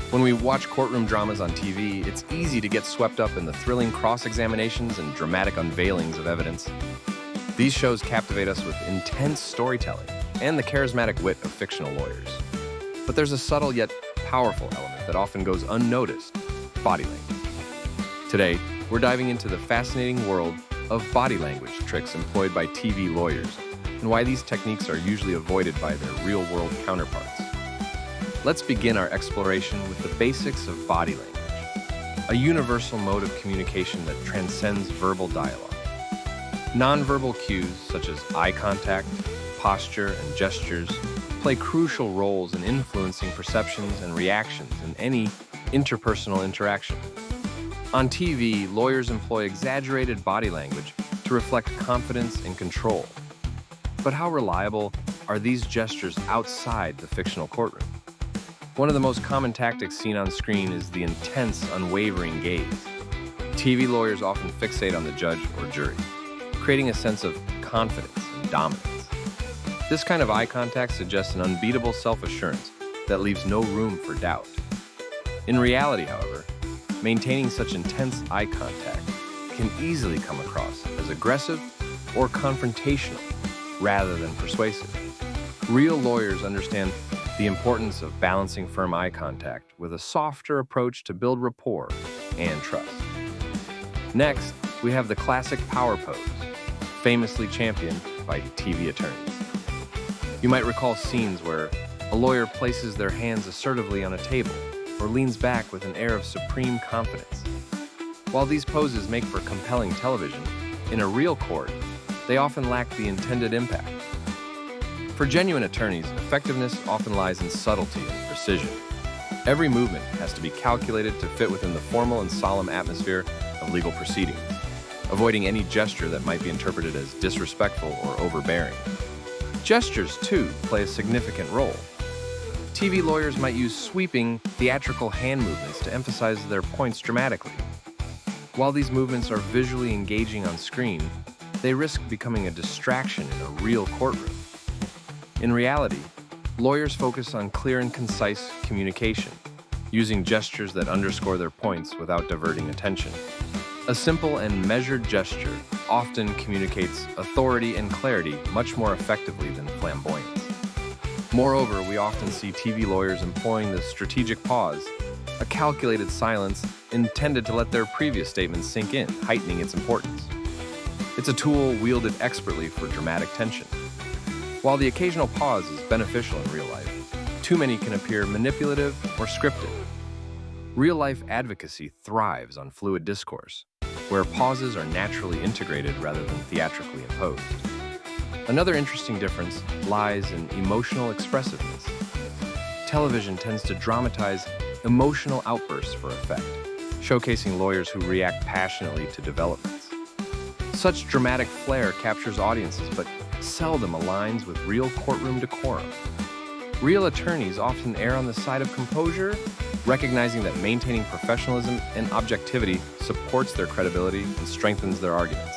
When we watch courtroom dramas on TV, it's easy to get swept up in the thrilling cross-examinations and dramatic unveilings of evidence. These shows captivate us with intense storytelling and the charismatic wit of fictional lawyers. But there's a subtle yet powerful element that often goes unnoticed: body language. Today, we're diving into the fascinating world of body language tricks employed by TV lawyers and why these techniques are usually avoided by their real-world counterparts. Let's begin our exploration with the basics of body language, a universal mode of communication that transcends verbal dialogue. Nonverbal cues such as eye contact, posture, and gestures play crucial roles in influencing perceptions and reactions in any interpersonal interaction. On TV, lawyers employ exaggerated body language to reflect confidence and control. But how reliable are these gestures outside the fictional courtroom? One of the most common tactics seen on screen is the intense, unwavering gaze. TV lawyers often fixate on the judge or jury, creating a sense of confidence and dominance. This kind of eye contact suggests an unbeatable self-assurance that leaves no room for doubt. In reality, however, maintaining such intense eye contact can easily come across as aggressive or confrontational rather than persuasive. Real lawyers understand the importance of balancing firm eye contact with a softer approach to build rapport and trust. Next, we have the classic power pose, famously championed by TV attorneys. You might recall scenes where a lawyer places their hands assertively on a table or leans back with an air of supreme confidence. While these poses make for compelling television, in a real court, they often lack the intended impact. For genuine attorneys, effectiveness often lies in subtlety and precision. Every movement has to be calculated to fit within the formal and solemn atmosphere of legal proceedings, avoiding any gesture that might be interpreted as disrespectful or overbearing. Gestures, too, play a significant role. TV lawyers might use sweeping, theatrical hand movements to emphasize their points dramatically. While these movements are visually engaging on screen, they risk becoming a distraction in a real courtroom. In reality, lawyers focus on clear and concise communication, using gestures that underscore their points without diverting attention. A simple and measured gesture often communicates authority and clarity much more effectively than flamboyance. Moreover, we often see TV lawyers employing the strategic pause, a calculated silence intended to let their previous statements sink in, heightening its importance. It's a tool wielded expertly for dramatic tension. While the occasional pause is beneficial in real life, too many can appear manipulative or scripted. Real-life advocacy thrives on fluid discourse, where pauses are naturally integrated rather than theatrically imposed. Another interesting difference lies in emotional expressiveness. Television tends to dramatize emotional outbursts for effect, showcasing lawyers who react passionately to developments. Such dramatic flair captures audiences, but seldom aligns with real courtroom decorum. Real attorneys often err on the side of composure, recognizing that maintaining professionalism and objectivity supports their credibility and strengthens their arguments.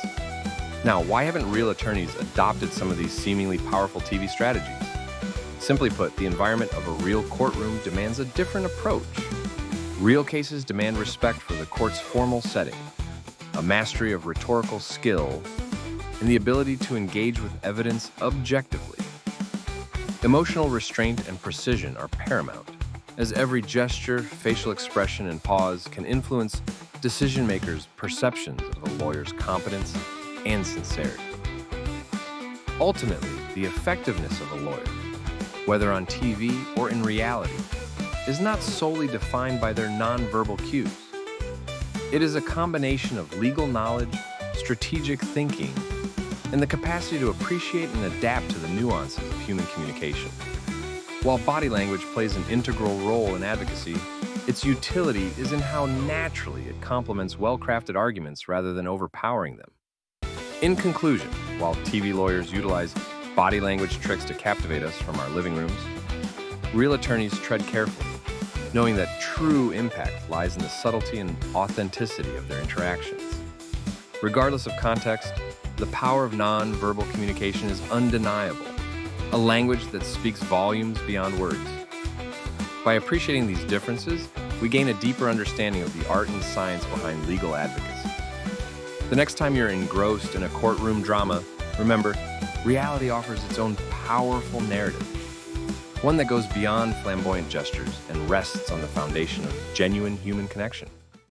Now, why haven't real attorneys adopted some of these seemingly powerful TV strategies? Simply put, the environment of a real courtroom demands a different approach. Real cases demand respect for the court's formal setting, a mastery of rhetorical skill, and the ability to engage with evidence objectively. Emotional restraint and precision are paramount, as every gesture, facial expression, and pause can influence decision-makers' perceptions of a lawyer's competence and sincerity. Ultimately, the effectiveness of a lawyer, whether on TV or in reality, is not solely defined by their nonverbal cues. It is a combination of legal knowledge, strategic thinking, and the capacity to appreciate and adapt to the nuances of human communication. While body language plays an integral role in advocacy, its utility is in how naturally it complements well-crafted arguments rather than overpowering them. In conclusion, while TV lawyers utilize body language tricks to captivate us from our living rooms, real attorneys tread carefully, knowing that true impact lies in the subtlety and authenticity of their interactions. Regardless of context, the power of non-verbal communication is undeniable, a language that speaks volumes beyond words. By appreciating these differences we gain a deeper understanding of the art and science behind legal advocacy. The next time you're engrossed in a courtroom drama, remember, reality offers its own powerful narrative, one that goes beyond flamboyant gestures and rests on the foundation of genuine human connection.